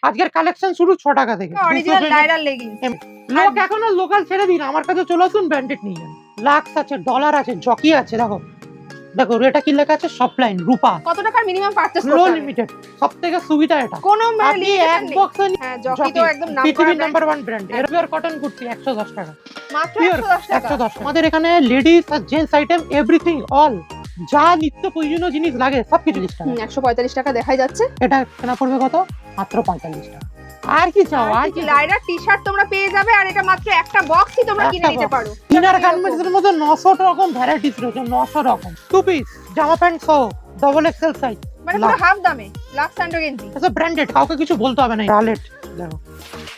আজকের কালেকশন শুরু 6 টাকা থেকে। Original Lyra leggings. লোক এখন আর লোকাল ছেড়ে দিন, আমার কাছে চলে আসুন, ব্র্যান্ডেড নিয়ে যান। লাক্স আছে, ডলার আছে, জকি আছে। দেখো দেখো এটা কি লেখা আছে, সফটলাইন রূপা। কত টাকার মিনিমাম পারচেজ লো করতে হবে? লিমিটেড, সবথেকে সুবিধা এটা। কোনো আপনি এক বক্সে হ্যাঁ, জকি তো একদম পৃথিবীর নাম্বার 1 ব্র্যান্ড। এর পিওর কটন কুর্তি 110 টাকা মাত্র পিওর 110 টাকা। 110। আমাদের এখানে লেডিস আর জেন্টস আইটেম এভরিথিং অল, যা নিত্য প্রয়োজনীয় জিনিস লাগে সবকিছু লিস্ট আছে। 145 টাকা দেখাই যাচ্ছে। এটা কেনা পড়বে কত? মাত্র 45 টাকা। আর কি চাও? আর কি লাইরা টি-শার্ট তোমরা পেয়ে যাবে, আর এটা মাত্র একটা বক্সই তোমরা কিনে নিতে পারো। ইনার গার্মেন্টস এর মধ্যে 900 রকম ভ্যারাইটিস রয়েছে, 900 রকম। টু পিস জামা প্যান্ট সহ ডবল এক্সেল সাইজ, মানে পুরো হাফ দামে লাক্স অ্যান্ড গেঞ্জি। এটা ব্র্যান্ডেড, কাউকে কিছু বলতে হবে না। ব্রালেট দেখো,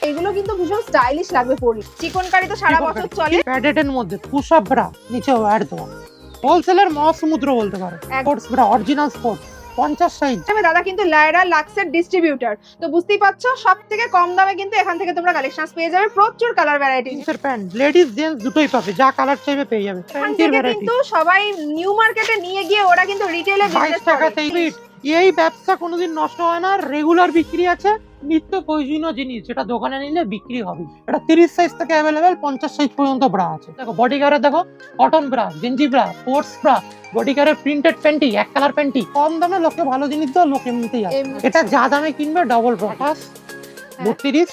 এগুলো কিন্তু ভীষণ স্টাইলিশ লাগবে পরলে। চিকনকারি তো সারা বছর চলে। প্যাডেড এর মধ্যে পুশ আপ ব্রা, নিচে ওয়্যার দেওয়া, হোলসেলের মহাসমুদ্র বলতে পারো। Sports bra, original sport, 50 size. দাদা কিন্তু লাইরা লাক্সের ডিস্ট্রিবিউটর, তো বুঝতেই পারছো সবথেকে কম দামে কিন্তু এখান থেকে তোমরা কালেকশনস পেয়ে যাবে। প্রচুর কালার ভ্যারাইটি। জিন্সের প্যান্ট লেডিস জেন্টস দুটোই পাবে, যা কালার চাইবে পেয়ে যাবে। এখান থেকে কিন্তু সবাই নিউ মার্কেটে নিয়ে গিয়ে ওরা কিন্তু রিটেলে 22 টাকাতেই এই ব্যবসা কোনোদিন নষ্ট হয় না, রেগুলার বিক্রি আছে। নিত্য প্রয়োজনীয় জিনিস যেটা দোকানে নিলে বিক্রি হবে। এটা 30 সাইজ থেকে অ্যাভেলেবেল, 50 সাইজ পর্যন্ত ব্রা আছে। দেখো বডিগার্ডের, দেখো কটন ব্রা, গেঞ্জি ব্রা, স্পোর্টস ব্রা, বডিগার্ডের প্রিন্টেড প্যান্টি, এক কালার প্যান্টি। কম দামে লোকে ভালো জিনিস দাও, লোক এমনিতেই আসে। এটা যা দামে কিনবে ডবল ব্রা। 28, 32,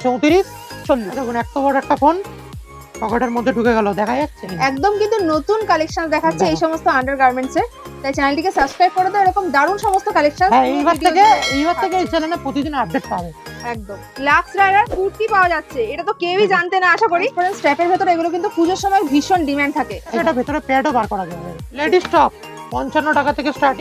34, 40। দেখুন এত বড় একটা ফোন পকেটের মধ্যে ঢুকে গেল, দেখা যাচ্ছে। একদম কিন্তু নতুন কালেকশন দেখাচ্ছে এই সমস্ত আন্ডারগার্মেন্টস এর। তাই চ্যানেলটিকে সাবস্ক্রাইব করে দাও, এরকম দারুণ সমস্ত কালেকশন। হ্যাঁ, এইবার থেকে এই চ্যানেলে প্রতিদিন আপডেট পাবে। একদম লাক্স রাইডার কুর্তি পাওয়া যাচ্ছে, এটা তো কেউই জানতে না আশা করি। স্ট্র্যাপের ভেতরে এগুলো কিন্তু পূজোর সময় ভীষণ ডিমান্ড থাকে। এটা ভেতরে প্যাডও বার করা যাবে। লেডিস টপ 55 টাকা থেকে স্টার্ট।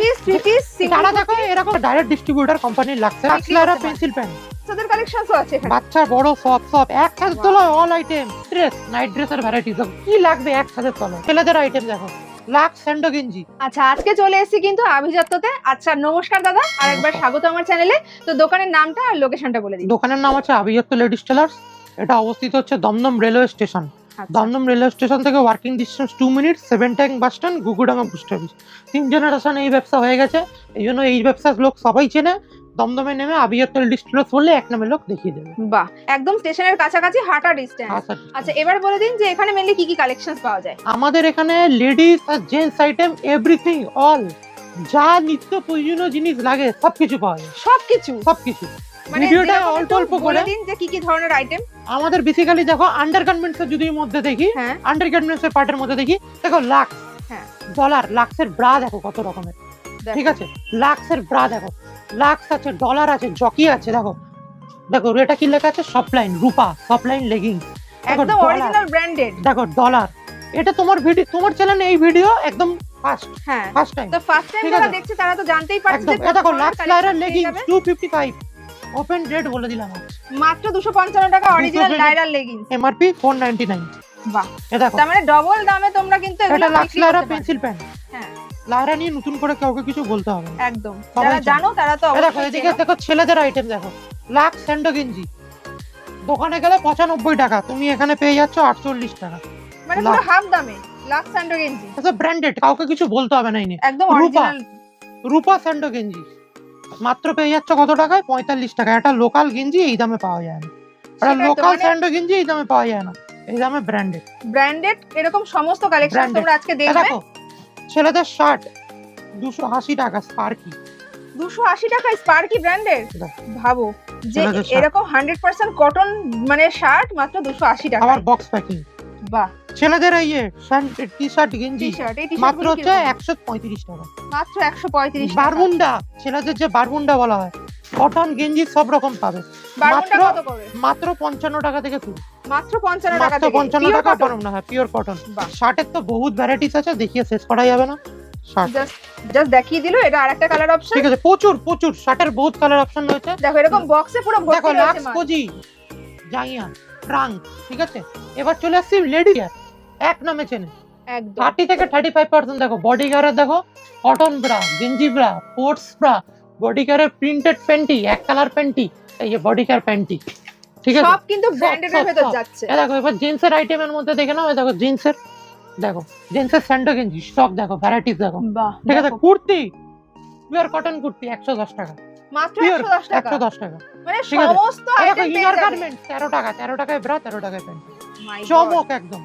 যারা দেখো এরকম ডাইরেক্ট ডিস্ট্রিবিউটর কোম্পানির লাগছে। লাক্সলারা পেন্সিল পেন, বাচ্চাদের কালেকশনসও আছে এখানে। বাচ্চা বড় সব একসাথে তোলো। অল আইটেম, ড্রেস, নাইট ড্রেসের ভ্যারাইটিস, কি লাগবে একসাথে তোলো। ছেলেদের আইটেম দেখো, লাক্স স্যান্ডো গেঞ্জি। আচ্ছা, আজকে চলে এসেছি কিন্তু আভিজাত্যতে। আচ্ছা নমস্কার দাদা, আরেকবার স্বাগত আমার চ্যানেলে। তো দোকানের নামটা আর লোকেশনটা বলে দিন। দোকানের নাম আছে আভিজাত্য লেডিস টেলার্স। এটা অবস্থিত হচ্ছে Dumdum railway station. Dumdum railway station থেকে working distance 2 minute. 7 tank bus stand, Gugudanga post office. 3 generation এই ব্যবসা হয়ে গেছে, এই জন্য এই ব্যবসার লোক সবাই চেনে। দমদমে নেমে আভিজাত্য লেডিস টেলার্স বললে এক নামে লোক দেখিয়ে দেবে। বাহ, একদম স্টেশনের কাছাকাছি, হাঁটা ডিস্টেন্স। আচ্ছা এবার বলে দিন যে এখানে মেইনলি কি কি কালেকশনস পাওয়া যায়। আমাদের এখানে লেডিস আর জেন্টস আইটেম এভরিথিং অল, যা নিত্য প্রয়োজনীয় জিনিস লাগে সবকিছু পাওয়া যায়। সবকিছু মানে ভিডিওটা অল্প অল্প করে দিন যে কি কি ধরনের আইটেম আমাদের বেসিক্যালি দেখো। আন্ডারগার্মেন্টস এর যদি মধ্যে দেখি, আন্ডারগার্মেন্টস এর পার্টের মধ্যে দেখি, দেখো লাক্স, ডলার। লাক্সের ব্রা দেখো কত রকমের, ঠিক আছে। লাক্সের ব্রা দেখো, লাক্স আছে, ডলার আছে, জকি আছে। দেখো দেখো এটা কি লেখা আছে, সফটলাইন রূপা, সফটলাইন লেগিংস, একদম অরিজিনাল ব্র্যান্ডেড। দেখো ডলার। এটা তোমার ভিডিও, তোমার চ্যানেলে এই ভিডিও একদম ফার্স্ট টাইম। তো ফার্স্ট টাইম যারা দেখছে তারা তো জানতেই পারছে যে এটা দেখো Lux Lyra leggings 255, open rate বলে দিলাম মাত্র 255 টাকা অরিজিনাল লাইরা লেগিংস, এমআরপি 499। বাহ, এটা দেখো তার মানে ডবল দামে তোমরা কিন্তু এটা লাক্স লাইরা পেন্সিল পেন। হ্যাঁ, লাইরা নিয়ে নতুন করে কাউকে কিছু বলতে হবে না, একদম। যারা জানো তারা তো দেখো এদিকে দেখো ছেলেদের আইটেম দেখো, লাক্স স্যান্ডো গেঞ্জি। দোকানে গেলে 95 টাকা, তুমি এখানে পেয়ে যাচ্ছ 48 টাকা, মানে পুরো হাফ দামে লাক্স স্যান্ডো গেঞ্জি। এটা ব্র্যান্ডেড, কাউকে কিছু বলতে হবে না। ইনি একদম অরিজিনাল রূপা স্যান্ডো গেঞ্জি মাত্র পেয়ে যাচ্ছ কত টাকায়? 45 টাকা। এটা লোকাল গেঞ্জি এই দামে পাওয়া যায় না, এটা লোকাল স্যান্ডো গেঞ্জি এই দামে পাওয়া যায় না, এই দামে ব্র্যান্ডেড এরকম সমস্ত কালেকশন তোমরা আজকে দেখবে। দেখো ছেলেদের শার্ট 280 টাকা, স্পার্কি 280 টাকা, স্পার্কি ব্র্যান্ডের। ভাবো যে এরকম 100% কটন মানে শার্ট মাত্র 280 টাকা, আবার বক্স প্যাকিং। বাহ, ছেলেদের এই টি-শার্ট গেঞ্জি মাত্র হচ্ছে 135 টাকা, মাত্র 135 টাকা। বারমুন্ডা, ছেলেদের যে বারমুন্ডা বলা হয়, কটন গেঞ্জি সব রকম পাবে। মাত্র 55 টাকা থেকে শুরু, মাত্র 55 টাকা থেকে। 55 টাকা পারম না, হ্যাঁ পিওর কটন। শার্টের তো বহুত ভ্যারাইটিস আছে, দেখিয়ে শেষ করা যাবে না। জাস্ট দেখিয়ে দিল, এটা আরেকটা কালার অপশন। ঠিক আছে, প্রচুর শার্টের বহুত কালার অপশন রয়েছে। দেখো এরকম বক্সে পুরো ভর্তি দেখো রয়েছে। লাক্স কোজি, জাঙ্গিয়া, ট্রাঙ্ক, ঠিক আছে। এবার চলে আসছি লেডি আর এক নামে চেনে, একদম 30 থেকে 35%। দেখো বডিগার্ডের, দেখো কটন ব্রা, গেঞ্জি ব্রা, স্পোর্টস ব্রা, বডিগার্ডের প্রিন্টেড প্যান্টি, এক কালার প্যান্টি, এই যে বডিগার প্যান্টি, ঠিক আছে। সব কিন্তু ব্র্যান্ডেড এর ভেতর যাচ্ছে। এই দেখো এবার জিন্সের আইটেমের মধ্যে দেখে নাও, এই দেখো জিন্সের, দেখো জিন্সের স্যান্ডো গেঞ্জি স্টক দেখো, ভ্যারাইটিস দেখো, ঠিক আছে। কুর্তি, পিওর কটন কুর্তি 110 টাকা, মাত্র Pure 110 টাকা 110 টাকা। মানে ঠিক আছে। সমস্ত আইটেম পেয়ে ইনার যাবেন গার্মেন্টস 13 টাকা, 13 টাকায় ব্রা, 13 টাকায় প্যান্ট। My God, চমক একদম।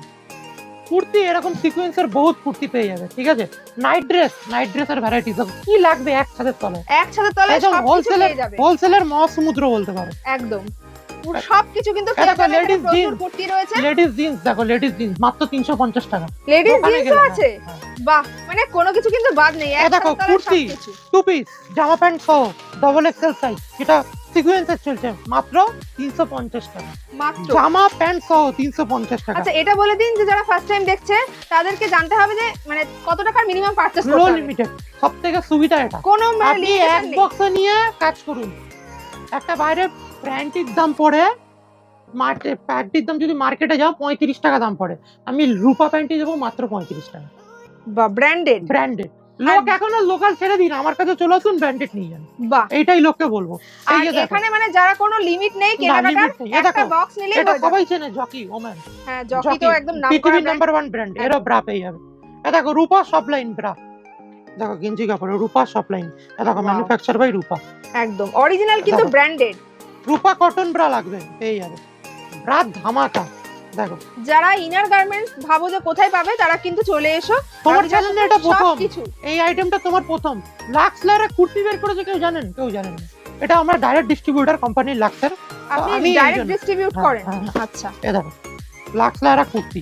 কুর্তি এরকম সিকোয়েন্সের বহুত কুর্তি পেয়ে যাবে, ঠিক আছে। নাইট ড্রেসের ভ্যারাইটিস কি লাগবে একসাথে তলায়, একসাথে তলায় একদম সবকিছু পেয়ে যাবে হোলসেলের মহাসমুদ্র বলতে পারো। একদম পুরো সবকিছু কিন্তু দেখো, পেয়ে যাবেন। ladies প্রচুর jeans, কুর্তি রয়েছে, লেডিস জিন্স দেখো, লেডিস জিন্স মাত্র 350 টাকা। লেডিস দোকানে জিন্সও গেলে, আছে। হ্যাঁ। বাহ, মানে কোনো কিছু কিন্তু বাদ নেই, এই দেখো, একসাথে তলায় কুর্তি। সবকিছু টু পিস জামা প্যান্ট সহ ডবল এক্সেল সাইজ, যেটা সিকোয়েন্সের চলছে মাত্র 350 টাকা। মাত্র। জামা প্যান্ট সহ 350 টাকা। আচ্ছা এটা বলে দিন যে যারা ফার্স্ট টাইম দেখছে তাদেরকে জানতে হবে যে মানে কত টাকার মিনিমাম পারচেজ লো করতে হবে। লিমিটেড, সবথেকে সুবিধা এটা। কোনো মানে আপনি limitation এক নেই। বক্স নিয়ে কাজ করুন। একটা বাইরে প্যান্টির দাম পড়ে, প্যান্টির দাম যদি মার্কেটে যাও 35 টাকা দাম পড়ে, আমি রূপা প্যান্টি দেবো মাত্র 35 টাকা। বা ব্র্যান্ডেড। ব্র্যান্ডেড। লোক এখন আর লোকাল ছেড়ে দিন, আমার কাছে চলে আসুন, ব্র্যান্ডেড নিয়ে যান। বাহ, এইটাই লোককে বলবো। এই আর যে দেখো, এখানে মানে যারা কোনো লিমিট নেই কেনাকাটার, limit নেই। এই একটা দেখো, বক্স নিলেই এটা হয়ে যাবে। সবাই চেনে, জকি ওম্যান। হ্যাঁ, জকি তো একদম নামকরা পৃথিবীর ব্র্যান্ড। নাম্বার 1 ব্র্যান্ড, এরও ব্রা পেয়ে যাবে। এই দেখো, রূপা সব লাইন ব্রা, দেখো গেঞ্জি কাপড়ে রূপা সব লাইন। এই দেখো, Wow. ম্যানুফ্যাকচার বাই রূপা, একদম অরিজিনাল কিন্তু দেখো। ব্র্যান্ডেড। রূপা কটন ব্রা লাগবে পেয়ে যাবে, ব্রা ধামাকা। দেখো, যারা ইনার গার্মেন্টস ভাবো যে কোথায় পাবে তারা কিন্তু চলে এসো। তোমার আমি চ্যানেলে জানি এটা প্রথম, সবকিছু। এই আইটেমটা তোমার প্রথম। লাক্স লায়ারে কুর্তি বের করেছে, কেউ জানেন? কেউ জানেন না। এটা আমরা ডাইরেক্ট ডিস্ট্রিবিউটর কোম্পানি লাক্সের। আপনি আমি এই ডাইরেক্ট জন্য- ডিস্ট্রিবিউট হ্যাঁ, করেন? হ্যাঁ, আচ্ছা, এই দেখো, লাক্স লায়ারা কুর্তি।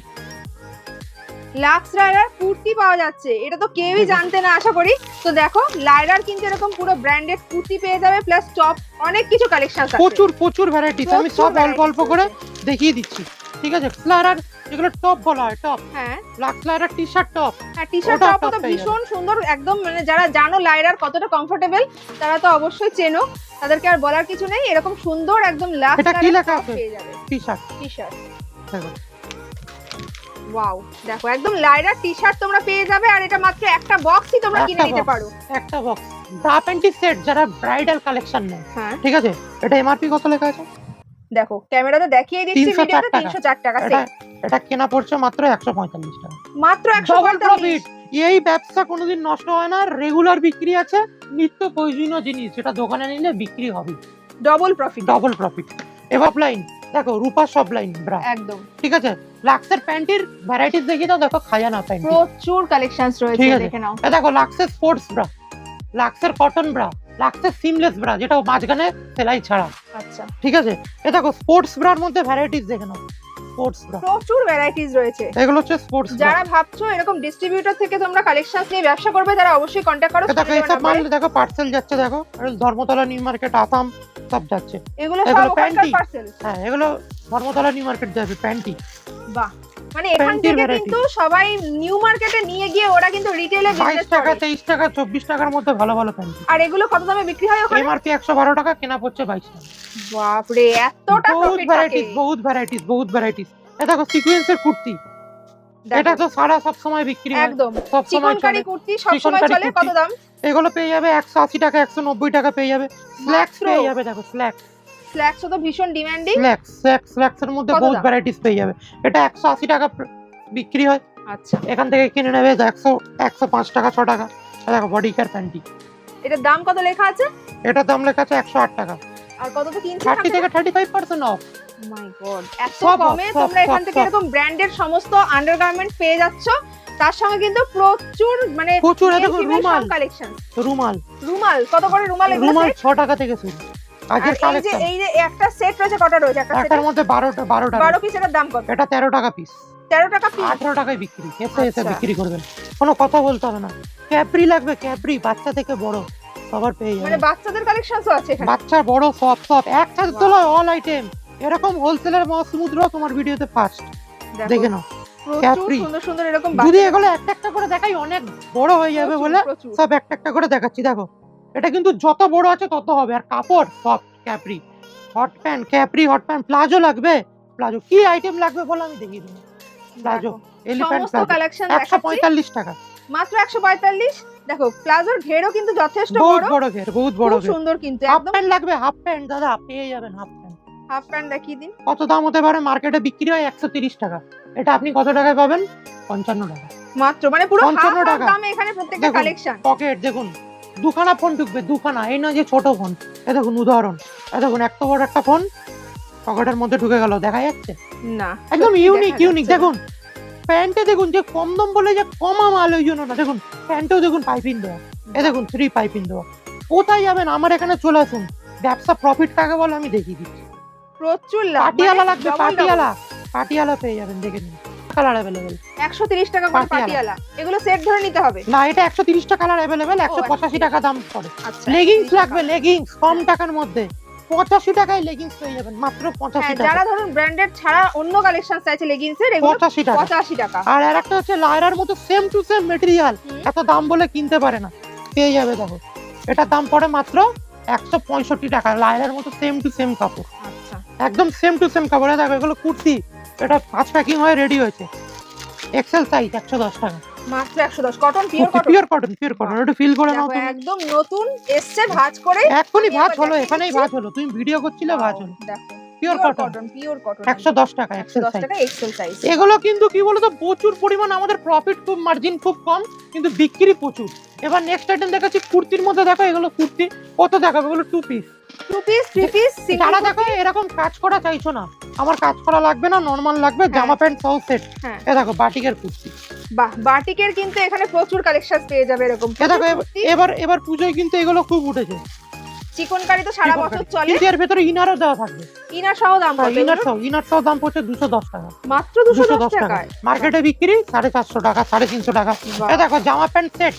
লাক্স লাইরার কুর্তি পাওয়া যাচ্ছে, এটা তো কেউই জানতে না আশা করি। তো দেখো, লাইরার কিন্তু এরকম পুরো ব্র্যান্ডেড কুর্তি পেয়ে যাবে, প্লাস টপ, অনেক কিছু কালেকশন আছে। প্রচুর ভ্যারাইটিস, আমি সব অল্প অল্প করে দেখিয়ে দিচ্ছি, ঠিক আছে। লায়ারার যেগুলো টপ বলা হয়, টপ, হ্যাঁ লাক্স লায়ারার টি শার্ট টপ। হ্যাঁ, টি শার্ট ওটা টপও তো top পেয়ে ভীষণ সুন্দর একদম, মানে যারা জানো লাইরার কতটা কমফোর্টেবল তারা তো অবশ্যই চেনো, তাদেরকে আর বলার কিছু নেই। এরকম সুন্দর একদম লাক্স এটা কি লেখা আছে? পেয়ে যাবে টি শার্ট, টি শার্ট। দেখো, ওয়াও, দেখো একদম লাইরার টি শার্ট তোমরা পেয়ে যাবে, আর এটা মাত্র একটা বক্সই তোমরা কিনে একটা নিতে box, পারো। একটা বক্স। ব্রা প্যান্টি সেট যারা ব্রাইডাল কালেকশন নেয়, হ্যাঁ ঠিক আছে। এটা এমআরপি কত লেখা আছে? দেখো, ক্যামেরাতে দেখিয়ে দিচ্ছি 304 ভিডিওতে, টাকা। 304 টাকা এটা সেট, এটা কেনা পড়ছে মাত্র 145 টাকা। মাত্র ডবল 145। প্রফিট। এই ব্যবসা কোনোদিন নষ্ট হয় না, রেগুলার বিক্রি আছে, নিত্য প্রয়োজনীয় জিনিস যেটা দোকানে নিলে বিক্রি হবে, ডবল প্রফিট। Double profit. এবার লাইন দেখো, রূপা সব লাইন ব্রা, একদম ঠিক আছে। লাক্সের প্যান্টির ভ্যারাইটিস দেখি দাও, দেখো খাজানা প্যান্ট, প্রচুর কালেকশনস রয়েছে, ঠিক আছে। দেখে নাও। এ দেখো, লাক্সের স্পোর্টস ব্রা, লাক্সের কটন ব্রা, লাক্সের সিমলেস ব্রা, যেটা মাঝখানে সেলাই ছাড়া, আচ্ছা, ঠিক আছে। এ দেখো, স্পোর্টস ব্রার মধ্যে ভ্যারাইটিস দেখে নাও, স্পোর্টস ব্রা, প্রচুর ভ্যারাইটিস রয়েছে। এগুলো হচ্ছে স্পোর্টস ব্রা। যারা ভাবছো এরকম ডিস্ট্রিবিউটর থেকে তোমরা কালেকশনস নিয়ে ব্যবসা করবে তারা অবশ্যই কন্ট্যাক্ট করো। দেখো, এইসব মাল দেখো, পার্সেল যাচ্ছে, দেখো ধর্মতলা নিউ মার্কেট, আসাম সব যাচ্ছে। এগুলো এগুলো সব ওখানকার প্যান্টি। পার্সেল। হ্যাঁ, এগুলো ধর্মতলা নিউ মার্কেট যাবে প্যান্টি। বাহ, মানে এখান প্যান্টির থেকে variety। কিন্তু সবাই নিউ মার্কেটে নিয়ে গিয়ে ওরা কিন্তু রিটেলে 22 বিজনেস টাকা, করে। 23 টাকা, 24 টাকার মধ্যে ভালো ভালো প্যান্টি। আর এগুলো কত দামে বিক্রি হয় ওখানে? এমআরপি 112 টাকা, কেনা পড়ছে 22 টাকা। বাপ রে, এতটা বহুত প্রফিট থাকে। ভ্যারাইটিস, বহুত ভ্যারাইটিস। এই দেখো, সিকোয়েন্সের কুর্তি, এটা তো সারা সব সময় বিক্রি হয়, একদম সব সময় চিকনকারি চলে। কুর্তি সব সময় চিকনকারি চলে। কত কুর্তি। দাম? এগুলো পেয়ে যাবে 180 টাকা, 190 টাকা পেয়ে যাবে। স্ল্যাক্স মাত্র? পেয়ে যাবে, দেখো স্ল্যাক্স, স্ল্যাক্স তো ভীষণ ডিমান্ডিং। স্ল্যাক্সের মধ্যে কত বহুত দাম? ভ্যারাইটিস পেয়ে যাবে। এটা 180 টাকা বিক্রি হয়, আচ্ছা, এখান থেকে কিনে নেবে 105 টাকা, 6 টাকা। এই দেখো, বডি কেয়ার প্যান্টি, এটার দাম কত লেখা আছে? এটার দাম লেখা আছে 108 টাকা। আর কত তো কিনছে? 30 থেকে 35% অফ। মাই গড, এত সব কমে সব, তোমরা এখান সব, থেকে সব। এরকম ব্র্যান্ডেড সমস্ত আন্ডারগার্মেন্ট পেয়ে যাচ্ছ। তার সঙ্গে কিন্তু প্রচুর মানে প্রচুর। এই দেখো, রুমাল, কালেকশন। রুমাল রুমাল কত করে রুমাল? এগুলো রুমাল set? 6 টাকা থেকে শুরু। আর আজকের এই যে কালেকশন, এই যে একটা সেট রয়েছে, কটা রয়েছে একটা একটার সেটে? মধ্যে 12 টাকা। 12 পিস। এর দাম কত? এটা 13 টাকা পিস, 13 টাকা পিস। 18 টাকায় বিক্রি। এসে আচ্ছা। বিক্রি করবেন, কোনো কথা বলতে হবে না। ক্যাপ্রি লাগবে, ক্যাপ্রি, বাচ্চা থেকে বড় সবার পেয়ে মানে যাবে। বাচ্চাদের কালেকশনসও আছে এখানে। বাচ্চা বড় সব একসাথে Wow. তোলা, অল আইটেম। এরকম হোলসেলের সমুদ্র তোমার ভিডিওতে ফার্স্ট, দেখে নাও। প্রচুর ক্যাপ্রি। সুন্দর সুন্দর এরকম যদি বাচ্চাদের এগুলো একটা একটা করে দেখাই অনেক বড় হয়ে যাবে প্রচুর, বলে প্রচুর। সব একটা একটা করে দেখাচ্ছি। দেখো, এটা কিন্তু যত বড় আছে তত হবে। আর কাপড় soft, Capri, hot pant, Capri, hot pant, palazzo লাগবে, প্লাজো কি আইটেম লাগবে বলে আমি দেখিয়ে দেবো। প্লাজো, দেখো, এলিফ্যান্ট সমস্ত প্লাজো, কালেকশন দেখাচ্ছি 145 টাকা। মাত্র 145। দেখো, প্লাজোর ঘেরও কিন্তু যথেষ্ট বহুত বড়, বড় ঘের, বহুত বড় খুব ঘের। সুন্দর কিন্তু হাফ একদম। প্যান্ট লাগবে, হাফ প্যান্ট দাদা পেয়ে যাবেন, হাফ প্যান্ট। হাফ প্যান্ট দেখিয়ে দিন। কত দাম হতে পারে? মার্কেটে বিক্রি হয় 130 টাকা, এটা আপনি কত টাকায় পাবেন? 55 টাকা। মাত্র, মানে পুরো 55 হাফ টাকা। দামে এখানে প্রত্যেকটা দেখুন, কালেকশন। পকেট দেখুন, দুখানা ফোন ঢুকবে, দুখানা, এই না যে ছোট ফোন। এ দেখুন উদাহরণ, এ দেখুন এত বড় একটা ফোন পকেটের মধ্যে ঢুকে গেল, দেখা যাচ্ছে? না, একদম সত্যি ইউনিক দেখা ইউনিক। যাচ্ছে না। দেখুন প্যান্টে দেখুন, যে কম দাম বলে যে কমা মাল ওই জন্য না, দেখুন প্যান্টেও দেখুন পাইপিং দেওয়া, এ দেখুন 3 পাইপিং দেওয়া। কোথায় যাবেন, আমার এখানে চলে আসুন। ব্যবসা প্রফিট কাকে বলে আমি দেখিয়ে দিচ্ছি। প্রচুর লাভ, পাটিয়ালা মানে লাগবে, double পাটিয়ালা, পাটিয়ালা পেয়ে যাবেন, দেখে নিন। কালার অ্যাভেলেবেল, 130 টাকা করে পাটিয়ালা। পাটিয়ালা। এগুলো সেট ধরে নিতে হবে। না এটা 130 টা কালার অ্যাভেলেবেল, 185 টাকা দাম পড়ে। আচ্ছা, লেগিংস 130 লাগবে, টাকা। লেগিংস কম টাকার মধ্যে 85 টাকায় লেগিংস পেয়ে যাবেন, মাত্র 85 হ্যাঁ, টাকা। যারা ধরুন ব্র্যান্ডেড ছাড়া অন্য কালেকশন চাইছে লেগিংস এর, এগুলো 85 টাকা। 85 টাকা। আর আরেকটা হচ্ছে লায়রার মতো সেম টু সেম মেটেরিয়াল, হুম। এত দাম বলে কিনতে পারে না, পেয়ে যাবে। দেখো এটার দাম পড়ে মাত্র 165 টাকা, লায়রার মতো সেম টু সেম কাপড়, আচ্ছা, একদম সেম টু সেম কাপড়। দেখো এগুলো কুর্তি, এটা 5 প্যাকিং হয়ে রেডি হয়েছে, এক্সেল সাইজ, 110 টাকা। মাত্র 110। Cotton, pure cotton. Pure cotton, pure cotton. একটু ফিল করে নাও দেখো, তুমি। একদম নতুন এসছে, ভাঁজ করে। এখনই আমি ভাঁজ একবার হলো, দেখিয়ে এখানেই দিচ্ছি। ভাঁজ হলো, তুমি ভিডিও করছিলে ভাঁজ হলো। দেখো, pure pure cotton, cotton, pure cotton. 110 টাকা এক্সেল 110 সাইজ। টাকা এক্সেল সাইজ। এগুলো কিন্তু কি বলতো, প্রচুর পরিমাণ, আমাদের প্রফিট খুব, মার্জিন খুব কম, কিন্তু বিক্রি প্রচুর। এবার নেক্সট আইটেম দেখাচ্ছি কুর্তির মধ্যে। দেখো এগুলো কুর্তি, কত দেখাবো, এগুলো 2 পিস, 2 পিস, 3 পিস, যারা দেখো এরকম কাজ করা চাইছো না, আমার কাজ করা লাগবে না, নরমাল লাগবে, জামা প্যান্ট সহ সেট। হ্যাঁ, এ দেখো বাটিকের কুর্তি, বাহ, বাটিকের কিন্তু এখানে প্রচুর কালেকশন পেয়ে যাবে এরকম। এ দেখো এবার পুজোয় কিন্তু এগুলো খুব উঠেছে। চিকনকারি তো সারা বছর চলে। কিন্তু এর ভেতরে ইনারও দেওয়া থাকবে, ইনার সহ দাম কত? ইনার সহ দাম পড়ছে 210 টাকা, মাত্র 210 টাকা। টাকায়। মার্কেটে বিক্রি 450 টাকা, 350 টাকা। বাহ। এ দেখো জামা প্যান্ট সেট,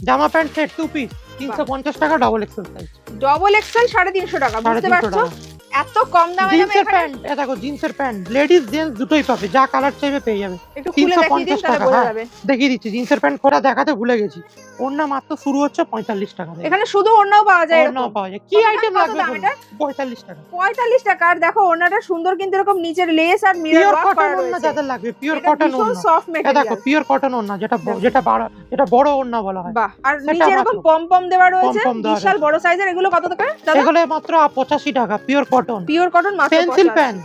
জামা প্যান্ট সেট 2 পিস, 350 টাকা, double XL size, double XL 350 টাকা। বুঝতে 350 পারছো টাকা। এত কম দামে দামে জিন্সের এখানে? প্যান্ট, এ দেখো জিন্সের প্যান্ট, লেডিস জেন্টস দুটোই পাবে, যা কালার চাইবে পেয়ে যাবে। একটু খুলে দেখিয়ে দিন, 350 তাহলে টাকা, বোঝা হ্যাঁ। যাবে। দেখিয়ে দিচ্ছি, জিন্সের প্যান্ট খোলা দেখাতে ভুলে গেছি। ওড়না মাত্র শুরু হচ্ছে 45 টাকা থেকে। এখানে শুধু ওড়নাও পাওয়া যায় এরকম? ওড়নাও পাওয়া যায়। কি কত দাম, আইটেম কত লাগবে দাম বলুন? এটা? 45 টাকা। 45 টাকা। আর দেখো ওড়নাটা সুন্দর, কিন্তু এরকম নিচের লেস আর মিরর পিওর ওয়ার্ক কটন করা ওড়না রয়েছে। যাদের লাগবে, পিওর এটা কটন ভীষণ ওড়না। সফট এ দেখো ম্যাটেরিয়াল। পিওর কটন ওড়না, যেটা দেখো। যেটা বড় ওড়না বলা হয়। বাহ, আর সেটা নিচে এরকম মাত্র পম পম দেওয়া রয়েছে, পম দেওয়া বিশাল রয়েছে। বড় সাইজের। এগুলো কত টাকা দাদা? এগুলো মাত্র 85 টাকা, পিওর কটন। পিওর কটন মাত্র পেন্সিল 85। প্যান,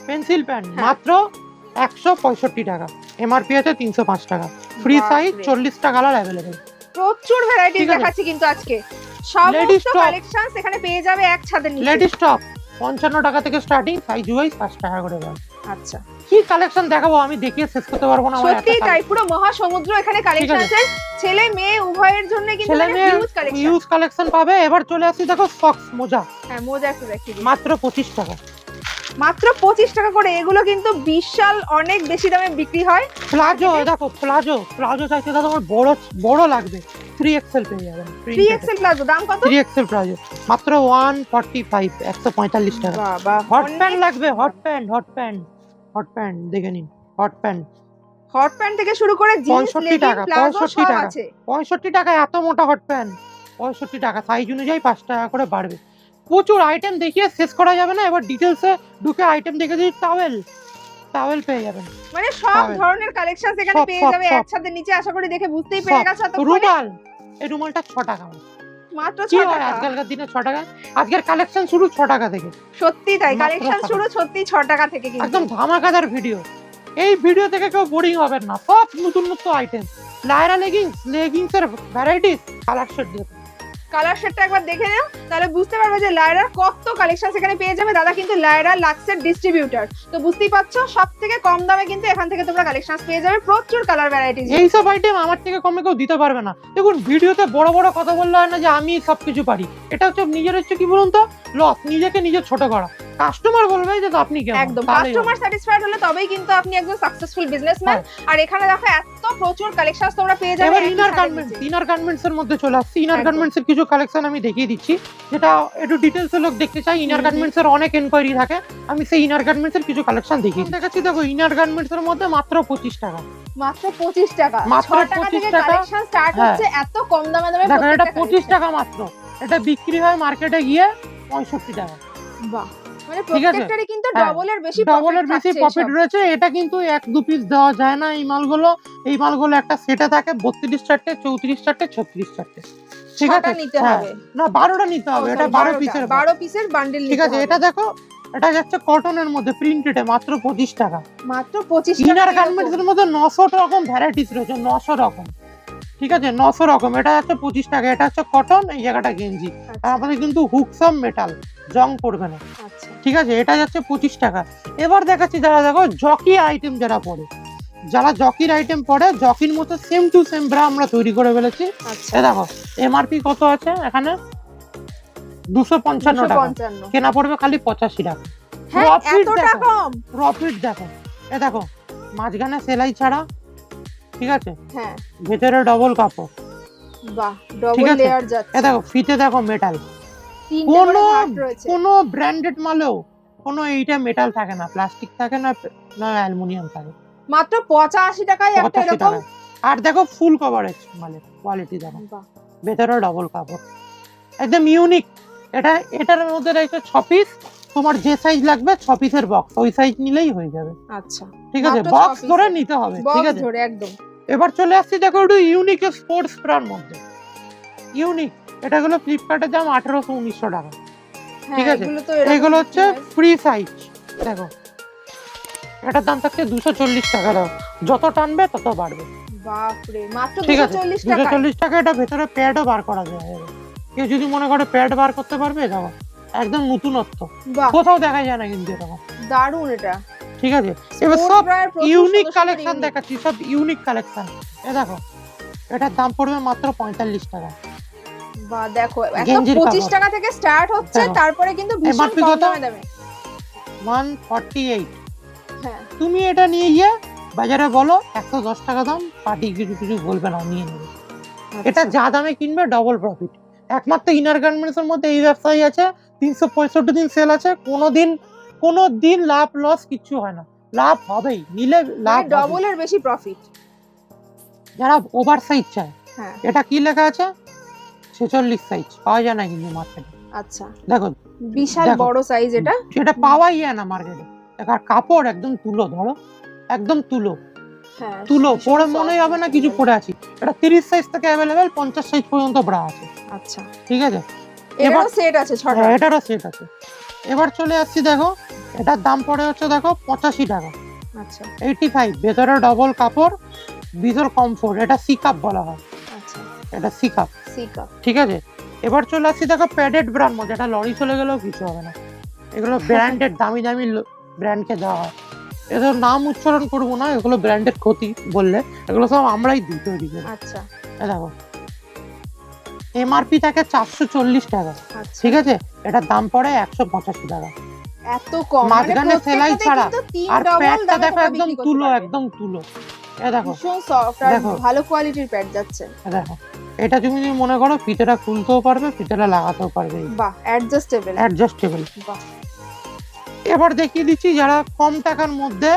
পেন্সিল প্যান হ্যাঁ। মাত্র 165 টাকা, এমআরপি আছে 305 টাকা, ফ্রি সাইজ, বাপরে। 40টা কালার অ্যাভেলেবেল। প্রচুর ভ্যারাইটিস ঠিক আছে। দেখাচ্ছি কিন্তু আজকে। Ladies সমস্ত top। কালেকশনস এখানে পেয়ে যাবে এক ছাদের নিচে। লেডিস টপ 55 টাকা থেকে স্টার্টিং, সাইজ ওয়াইজ 5 টাকা করে দাম। আচ্ছা, কি কালেকশন দেখাবো, আমি দেখিয়ে শেষ করতে পারবো না। আমার সত্যি তাই, পুরো মহাসমুদ্র এখানে কালেকশন আছে। আছে। ছেলে মেয়ে উভয়ের জন্য কিন্তু ছেলে মেয়ে হিউজ কালেকশন। ইউজ কালেকশন পাবে। এবার চলে আসি, দেখো সক্স, মোজা হ্যাঁ, মোজা একটু দেখিয়ে দিই। মাত্র 25 টাকা। মাত্র 25 টাকা করে। এগুলো কিন্তু বিশাল অনেক বেশি দামে বিক্রি হয়। প্লাজো, দেখো প্লাজো চাইছে দাদা, আমার বড় লাগবে, 3XL পেয়ে যাবেন। 3XL প্লাজো দাম কত? 3XL প্লাজো মাত্র 145, 145 টাকা। বাবা, হট প্যান্ট লাগবে, হট প্যান্ট দেখে নিন, হট প্যান্ট হট প্যান্ট থেকে শুরু করে জিন্স, 65 লেগিং, টাকা, প্লাজো 65 সব টাকা। আছে। 65 টাকা এত মোটা হট প্যান্ট, 65 টাকা। সাইজ অনুযায়ী 5 টাকা করে বাড়বে। প্রচুর আইটেম দেখিয়ে শেষ করা যাবে না। এবার ডিটেলসে ঢুকে আইটেম দেখে দিই। টাওয়েল পেয়ে যাবেন, মানে সব পাবেন। ধরনের কালেকশন এখানে সব, পেয়ে সব, যাবে সব। এক ছাদের নিচে। আশা করি দেখে বুঝতেই পেরে গেছো এতক্ষণে। রুমাল, এই রুমালটা 6 টাকা। মাত্র কি 6 হয় টাকা। আজকালকার দিনে 6 টাকা? আজকের কালেকশন শুরু 6 টাকা থেকে, সত্যি তাই, মাত্র কালেকশন 6 শুরু সত্যি 6 টাকা থেকে কিন্তু। একদম ধামাকাদার ভিডিও। এই ভিডিও থেকে কেউ বোরিং হবেন না, সব নতুন আইটেম। লায়রা লেগিংসের ভ্যারাইটিস, কালার শেড দেখুন। কালার শেডটা একবার দেখে নাও, তাহলে বুঝতে পারবে যে লায়রার কত কালেকশন এখানে পেয়ে যাবে। দাদা কিন্তু লায়রা লাক্সের ডিস্ট্রিবিউটর, তো বুঝতেই পারছো সব থেকে কম দামে কিন্তু এখান থেকে তোমরা কালেকশন পেয়ে যাবে। প্রচুর কালার ভ্যারাইটিস। এইসব আইটেম আমার থেকে কমে কেউ দিতে পারবে না। দেখুন ভিডিওতে বড় বড় কথা বললে হয় না যে আমি সবকিছু পারি। এটা হচ্ছে নিজের কি বলুন তো, লস, নিজে ছোট করা। কাস্টমার বলবে যে আপনি কেমন, একদম তাহলেই কাস্টমার হবে। স্যাটিসফাইড হলে তবেই কিন্তু আপনি একজন সাকসেসফুল বিজনেসম্যান। আর এখানে দেখো এত প্রচুর কালেকশন তোমরা পেয়ে যাবে। এবার একই ইনার ছাদের গার্মেন্টস এর মধ্যে চলে আসছি। ইনার একদম। গার্মেন্টস এর কিছু কালেকশন আমি দেখিয়ে দিচ্ছি, যেটা একটু ডিটেলসে লোক দেখতে চাই। ইনার গার্মেন্টস এর অনেক এনকোয়ারি থাকে, আমি সেই ইনার গার্মেন্টস এর কিছু কালেকশন দেখাচ্ছি। দেখো ইনার গার্মেন্টস এর মধ্যে মাত্র 25 টাকা। মাত্র 25 টাকা। মাত্র 6 টাকা 25 থেকে টাকা। কালেকশন স্টার্ট হ্যাঁ। হচ্ছে। এত কম দামে দামে দেখো এটা প্রত্যেকটা 25 collection। টাকা মাত্র। এটা বিক্রি হয় মার্কেটে গিয়ে 65 টাকা। বাহ, মানে ঠিক আছে? প্রত্যেকটারই কিন্তু হ্যাঁ, ডবলের বেশি ডবলের বেশি প্রফিট রয়েছে। এটা কিন্তু 1-2 পিস দেওয়া যায় না। এই মালগুলো একটা সেটে থাকে 32 চারটে, 34 চারটে, 36 চারটে। ঠিক আছে, নিতে হ্যাঁ। হবে। না 12টা নিতে হবে, এটা 12 পিসের। 12 পিসের বান্ডেল ঠিক আছে, এটা দেখো, এটা যাচ্ছে কটনের মধ্যে প্রিন্টেডে, মাত্র 25 টাকা। মাত্র 25 টাকা। ইনার গার্মেন্টস এর মধ্যে 900 রকম ভ্যারাইটিস রয়েছে, 900 রকম। ঠিক আছে 900 রকম। এটা হচ্ছে 25 টাকা, এটা হচ্ছে কটন, এই জায়গাটা গেঞ্জি। আর আমাদের কিন্তু হুকসাম মেটাল, জং পড়বে না। আচ্ছা ঠিক আছে, এটা যাচ্ছে 25 টাকা। এবার দেখাচ্ছি যারা দেখো জকি আইটেম যারা পরে, যারা জকির আইটেম পরে, জকির মতো সেম টু সেম ব্রা আমরা তৈরি করে ফেলেছি। আচ্ছা এ দেখো এমআরপি কত আছে এখানে, 255 টাকা, 255 কেনা পড়বে খালি 85 টাকা। হ্যাঁ প্রফিট এতটা দেখো, কম। প্রফিট দেখো। এ দেখো মাঝখানে সেলাই ছাড়া, ঠিক আছে, হ্যাঁ ভেতরে ডবল কাপড়, বাহ ঠিক ডবল আছে। লেয়ার যাচ্ছে। এ দেখো ফিতে দেখো মেটাল, তিনটে করে কোনো ভাট রয়েছে। কোনো ব্র্যান্ডেড মালেও কোনো এইটা মেটাল থাকে না, প্লাস্টিক থাকে না, না অ্যালুমিনিয়াম থাকে। মাত্র 85 টাকায় একটা 85 এরকম। টাকায়। আর দেখো ফুল কভারেজ মালের কোয়ালিটি দেখো, বাহ ভেতরে ডবল কাপড়, একদম ইউনিক। এটার মধ্যে রয়েছে 6 পিস, তোমার যে সাইজ লাগবে 6 পিসের বক্স, ওই সাইজ নিলেই হয়ে যাবে। আচ্ছা ঠিক আছে, মাত্র 6 বক্স piece ধরে এর। নিতে হবে। ঠিক বক্স আছে, ধরে একদম। এবার চলে আসছি দেখো একটু ইউনিক স্পোর্টস ব্রার মধ্যে। ইউনিক, এটা হলো ফ্লিপকার্টের দাম 1800-1900 টাকা। ঠিক হ্যাঁ আছে, এগুলো তো এরকম এগুলো হচ্ছে হয়। Free size. দেখো এটার দাম থাকছে 240 টাকা, দাও যত টানবে তত বাড়বে। বাপ রে মাত্র ঠিক আছে 240 টাকা। 240 টাকা। এটা ভেতরে প্যাডও বার করা যায়, কেউ যদি মনে করে প্যাড বার করতে পারবে, দেখো একদম নতুনত্ব, বাহ কোথাও দেখা যায় না কিন্তু এরকম। দারুণ এটা। ঠিক আছে, এবার Sport সব bra এর প্রচুর ইউনিক সুন্দর সুন্দর কালেকশন unique। দেখাচ্ছি, সব ইউনিক কালেকশন। এ দেখো এটার দাম পড়বে মাত্র 45 টাকা। বাহ দেখো একদম গেঞ্জির 25 কাপড়। টাকা থেকে স্টার্ট হচ্ছে, দেখো। তারপরে কিন্তু ভীষণ MRP কম কত? দামে দামে। 148। হ্যাঁ তুমি এটা নিয়ে গিয়ে বাজারে বলো 110 টাকা দাম, পার্টি কিছু কিছু বলবে না, নিয়ে নেবে। এটা যা দামে কিনবে ডবল প্রফিট। একমাত্র ইনার গার্মেন্টস এর মধ্যে এই ব্যবসায়ী আছে, 365 দিন সেল আছে, কোনো দিন লাভ লস কিছু হয় না, লাভ হবেই, নিলে লাভ হবেই। ডবল এর বেশি প্রফিট। যারা ওভার সাইজ চায়, হ্যাঁ এটা কি লেখা আছে, 46 সাইজ, পাওয়া যায় না কিন্তু মার্কেটে। আচ্ছা দেখো বিশাল দেখো। বড় সাইজ এটা। সেটা পাওয়াই যায় না মার্কেটে। দেখো আর কাপড় একদম তুলো, ধরো একদম তুলো, হ্যাঁ তুলো ভীষণ পরে soft মনেই হবে না কিছু material। পরে আছি। এটা 30 সাইজ থেকে অ্যাভেলেবেল 50 সাইজ পর্যন্ত ব্রা আছে। আচ্ছা ঠিক আছে, এবারও সেট আছে 6টা। হ্যাঁ এটারও সেট আছে। এবার চলে আসছি দেখো, এটার দাম পড়ে হচ্ছে দেখো 85 টাকা, আচ্ছা 85। ভেতরে ডবল কাপড়, ভিতর কমফোর্ট, এটা সি কাপ বলা হয়, আচ্ছা এটা সি কাপ। সিকা। ঠিক আছে, এবার চলে আসছি দেখো প্যাডেড ব্র্যান্ড মধ্যে, এটা লরি চলে গেলেও কিছু হবে না। এগুলো ব্র্যান্ডেড, দামি দামি ব্র্যান্ডকে দেওয়া হয়। এদের নাম উচ্চারণ করবো না, এগুলো ব্র্যান্ডেড ক্ষতি বললে, এগুলো সব আমরাই দিই তৈরি করে। আচ্ছা এ দেখো এমআরপি থাকে 440 টাকা। আচ্ছা ঠিক আছে, এটার দাম পড়ে 185 টাকা। এত কম, মানে মাঝখানে সেলাই প্রত্যেকটাতে ছাড়া। কিন্তু 3 আর ডবল প্যাডটা দামে দেখো তোমরা একদম বিক্রি করতে তুলো, পারবে। একদম তুলো। এ দেখো, ভীষণ সফট আর দেখো। ভালো কোয়ালিটির প্যাড যাচ্ছে। এ দেখো এটা তুমি যদি মনে করো ফিতেটা খুলতেও পারবে, ফিতেটা লাগাতেও পারবে, বাহ অ্যাডজাস্টেবল। অ্যাডজাস্টেবল। বাহ এবার দেখিয়ে দিচ্ছি যারা কম টাকার মধ্যে,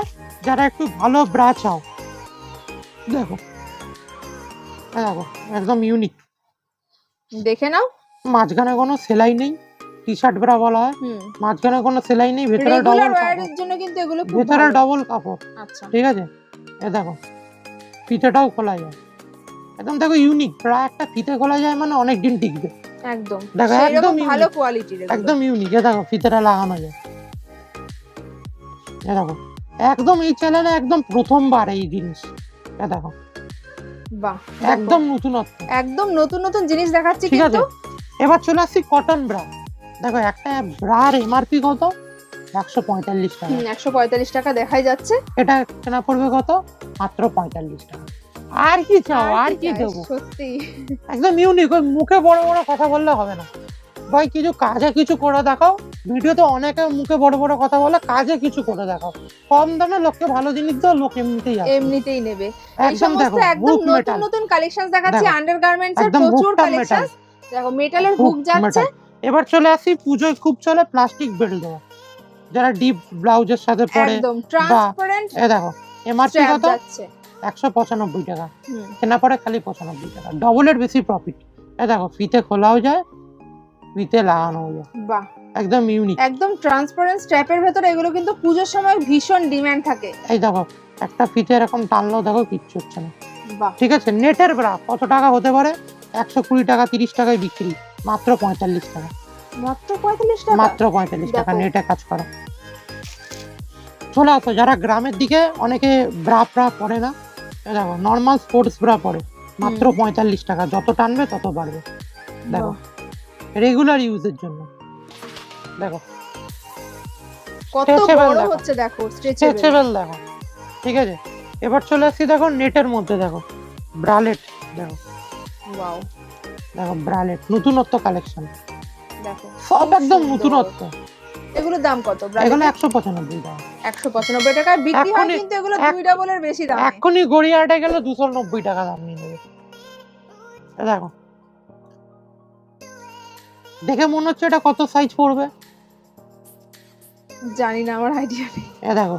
যারা একটু ভালো ব্রা চাও, দেখো এ দেখো একদম ইউনিক, দেখে নাও। মাঝখানে কোনো সেলাই নেই, টি শার্ট ব্রা বলা হয়, হুম মাঝখানে কোনো সেলাই নেই, ভেতরে রেগুলার ডবল ওয়্যারের কাপড়, জন্য কিন্তু এগুলো খুব ভেতরে ভালো। ডবল কাপড়। আচ্ছা ঠিক আছে, এ দেখো ফিতেটাও খোলা যায়, একদম দেখো ইউনিক, প্রায় একটা ফিতে খোলা যায় মানে অনেক দিন টিকবে। একদম দেখো, সেরকম একদম ভালো unique। কোয়ালিটির একদম ইউনিক, এ দেখো ফিতেটা লাগানো যায়, এ দেখো একদম এই চ্যানেলে একদম প্রথমবার এই জিনিস। এ দেখো বাহ একদম নতুনত্ব। একদম নতুন নতুন জিনিস দেখাচ্ছি ঠিক আছে, কিন্তু। এবার চলে আসছি কটন ব্রা। দেখো একটা ব্রার এমআরপি কত, 145 টাকা। 145 টাকা দেখাই যাচ্ছে। এটা কেনা পড়বে কত, মাত্র 45 টাকা। আর কি চাও, আর কি চাই, দেবো, সত্যি একদম ইউনিক। ওই মুখে বড় বড় কথা বললে হবে না ভাই, কিছু কাজে কিছু করে দেখাও। ভিডিওতে অনেকে মুখে বড় বড় কথা বলে, কাজে কিছু করে দেখাও। কম দামে লোককে ভালো জিনিস দাও, লোক এমনিতেই আসবে। এমনিতেই নেবে। এই একদম সমস্ত দেখো একদম হুক নতুন মেটাল, নতুন কালেকশন দেখাচ্ছি, দেখো, আন্ডারগার্মেন্টস এর একদম প্রচুর হুকটা কালেকশন। মেটাল, দেখো মেটালের হুক হুক যাচ্ছে। মেটাল। এবার চলে আসি পুজোয় খুব চলে প্লাস্টিক বেল্ট দেওয়া, যারা ডিপ ব্লাউজের সাথে পরে। একদম ট্রান্সপারেন্ট এ দেখো এমআরপি স্ট্র্যাপ কত, যাচ্ছে। 195 টাকা, হুম কেনা পড়ে খালি 95 টাকা, ডবলের বেশি প্রফিট। এ দেখো ফিতে খোলাও যায়, ফিতে লাগানোও যায়, বাহ একদম ইউনিক। একদম ট্রান্সপারেন্ট স্ট্র্যাপের ভেতরে এগুলো কিন্তু পূজোর সময় ভীষণ ডিমান্ড থাকে। এই দেখো একটা ফিতে এরকম টানলেও দেখো কিচ্ছু হচ্ছে না। বাহ ঠিক আছে, নেটের ব্রা কত টাকা হতে পারে, 120 টাকা 30 টাকায় বিক্রি, মাত্র 45 টাকা, মাত্র 45 টাকা। মাত্র 45 টাকা দেখো। নেটে কাজ করা। চলে আসো যারা গ্রামের দিকে অনেকে ব্রা পরে না, এ দেখো নর্মাল স্পোর্টস ব্রা পরে, মাত্র 45 টাকা, যত টানবে তত বাড়বে। দেখো রেগুলার ইউজের জন্য দেখো কত Stretchable বড় দেখো। হচ্ছে দেখো, স্ট্রেচেবল স্ট্রেচেবল। দেখো, ঠিক আছে। এবার চলে আসছি দেখো নেটের মধ্যে, দেখো ব্রালেট, দেখো ওয়াও, দেখো ব্রালেট নতুনত্ব কালেকশন, দেখো সব খুব একদম সুন্দর। নতুনত্ব। এগুলোর দাম কত? এগুলো 195 টাকা, 195 টাকায় বিক্রি হয়, এখনই- কিন্তু এগুলো 2 ডাবলের বেশি দাম। এখনই গড়িয়াহাটে গেলে 290 টাকা দাম নিয়ে নেবে। এ দেখো, দেখে মনে হচ্ছে এটা কত সাইজ পড়বে, জানি না, আমার আইডিয়া নেই। এ দেখো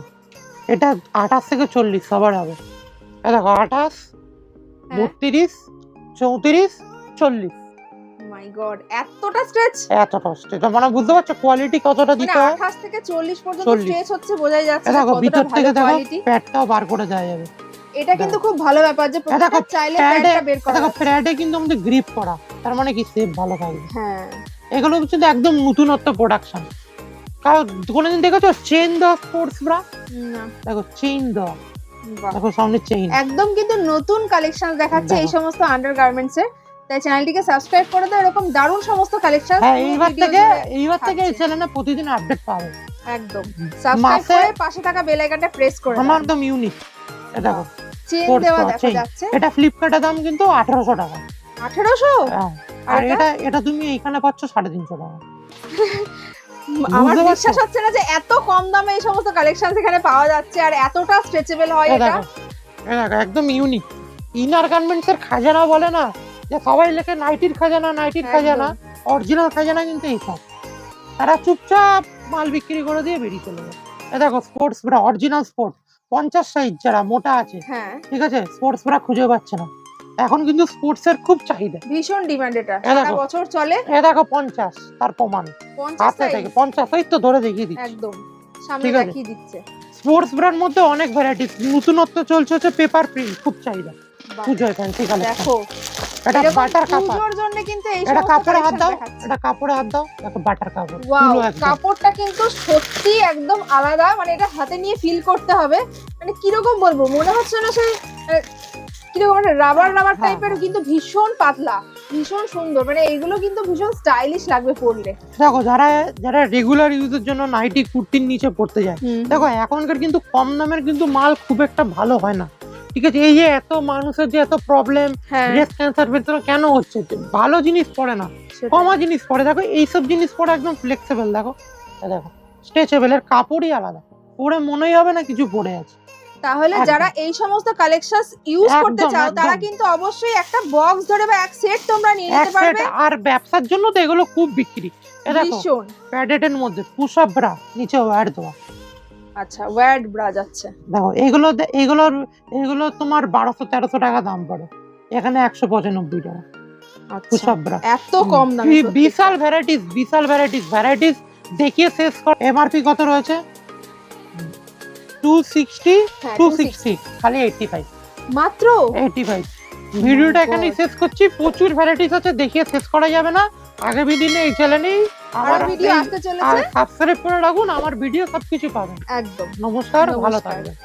এটা 28 থেকে 40 সবার হবে। এ দেখো 28, হ্যাঁ। 32, 34, 40, মাই গড, এতটা স্ট্রেচ! এতটা এটা মানে বুঝতে পারছো কোয়ালিটি কতটা মানে দিতে হয়। 28 থেকে 40 পর্যন্ত 40 স্ট্রেচ হচ্ছে, বোঝাই যাচ্ছে এ যে দেখো কতটা ভিতর ভালো থেকে দেখো কোয়ালিটি। প্যাডটাও বার করে দেওয়া যাবে। এটা কিন্তু খুব ভালো ব্যাপার যে দেখো প্রত্যেকটা চাইলে প্যাডে, প্যাডটা বের করা দেখো যাচ্ছে। প্যাডে কিন্তু আমাদের গ্রিপ করা, তার মানে কি সেফ ভালো থাকবে। হ্যাঁ, এগুলো হচ্ছে তো একদম নতুনত্ব প্রোডাকশন। কারণ কোনোদিন দেখেছো চেইন দেওয়া স্পোর্টস ব্রা? না, দেখো চেইন দেওয়া, বাহ। দেখো সামনে চেইন। একদম কিন্তু নতুন কালেকশন দেখাচ্ছে এই দেখো। সমস্ত আন্ডারগার্মেন্টস এর। তাই চ্যানেলটিকে সাবস্ক্রাইব করে দাও, এরকম দারুণ সমস্ত কালেকশন। হ্যাঁ এইবার থেকে এই থাকছে। চ্যানেলে প্রতিদিন আপডেট পাবে। একদম সাবস্ক্রাইব মাসে করে পাশে থাকা বেল আইকনটা প্রেস করে আমার একদম ইউনিক। এ দেখো চেন sports দেওয়া bra, দেখা chain। যাচ্ছে। এটা ফ্লিপকার্টের দাম কিন্তু 1800 টাকা। 1800? হ্যাঁ, আর আর এটা এটা তুমি এখানে পাচ্ছ 350 টাকা। আমার বুঝতে পারছো? বিশ্বাস হচ্ছে না যে এত কম দামে এই সমস্ত কালেকশন এখানে পাওয়া যাচ্ছে আর এতটা স্ট্রেচেবল হয় এ এটা। দেখো, এ দেখো একদম ইউনিক। ইনার গার্মেন্টস এর খাজানা বলে না, যে সবাই লেখে নাইটির খাজানা, নাইটির খাজানা, অরিজিনাল খাজানা কিন্তু এইসব। তারা চুপচাপ মাল বিক্রি করে দিয়ে বেরিয়ে চলে যায়। এ দেখো sports bra, original sport 50 size, যারা মোটা আছে হ্যাঁ, ঠিক আছে, স্পোর্টস ব্রা খুঁজে পাচ্ছে না। এখন কিন্তু স্পোর্টস এর খুব চাহিদা। ভীষণ ডিমান্ড এটা, এ দেখো। সারা বছর চলে। এ দেখো 50, তার প্রমাণ 50 হাতে থেকে 50 সাইজ তো ধরে দেখিয়ে দিচ্ছি। একদম সামনে ঠিক আছে। দেখিয়ে দিচ্ছে। স্পোর্টস ব্রার মধ্যে অনেক ভ্যারাইটিস, নতুনত্ব চলছে হচ্ছে পেপার প্রিন্ট, খুব চাহিদা বাহ, পুজোয় ফ্যান্সি কালেকশন। দেখো এটা এরকম বাটার কাপড়, পুজোর জন্য কিন্তু এই এটা সমস্ত কাপড়ে হাত কালেকশন দাও, দেখাচ্ছে। এটা কাপড়ে হাত দাও, দেখো বাটার কাপড় ওয়াও, পুরো একদম। কাপড়টা কিন্তু সত্যি একদম আলাদা, মানে এটা হাতে নিয়ে ফিল করতে হবে। মানে কিরকম বলবো, মনে হচ্ছে না সেই কিরকম একটা রাবার হ্যাঁ, টাইপের, কিন্তু ভীষণ পাতলা, ভীষণ সুন্দর। মানে এগুলো কিন্তু ভীষণ স্টাইলিশ লাগবে পরলে। দেখো যারা যারা রেগুলার ইউজের জন্য নাইটি কুর্তির নিচে পড়তে যায়, দেখো এখনকার কিন্তু কম দামের কিন্তু মাল খুব একটা ভালো হয় না, ঠিক আছে। এই যে এত মানুষের যে এত প্রবলেম, হ্যাঁ, ব্রেস্ট ক্যান্সার ভেতরে কেন হচ্ছে, যে ভালো জিনিস পড়ে না, সেটাই। কমা জিনিস পড়ে। দেখো এইসব জিনিস পরে একদম ফ্লেক্সিবল, দেখো এ দেখো স্ট্রেচেবল, এর কাপড়ই আলাদা, পরে মনেই হবে না কিছু পরে আছে। তাহলে একদম। যারা এই সমস্ত কালেকশন ইউজ করতে একদম, চাও, একদম। তারা কিন্তু অবশ্যই একটা বক্স ধরে বা এক সেট তোমরা নিয়ে এক নিতে সেট, পারবে। আর ব্যবসার জন্য তো এগুলো খুব বিক্রি। এ দেখো ভীষণ। প্যাডেটের মধ্যে পুশ আপ ব্রা, নিচে ওয়্যার দেওয়া, আচ্ছা, ওয়্যার্ড ব্রা যাচ্ছে। দেখো এগুলো তোমার 1200-1300 টাকা দাম পড়ে, এখানে 195 টাকা পুশ আচ্ছা, আপ ব্রা। এত কম দামে সত্যি। বিশাল ভ্যারাইটিস দেখিয়ে শেষ কর। এমআরপি কত রয়েছে? 260, হ্যাঁ, 260 খালি 85, মাত্র 85। ভিডিওটা God. এখানেই শেষ করছি, প্রচুর ভ্যারাইটিস আছে, দেখিয়ে শেষ করা যাবে না। আগামী দিনে এই চ্যানেলেই আরো ভিডিও আসতে চলেছে। সাবস্ক্রাইব করে রাখুন, আমার ভিডিও সবকিছু পাবেন। একদম। নমস্কার, ভালো নমস্কার। থাকবেন।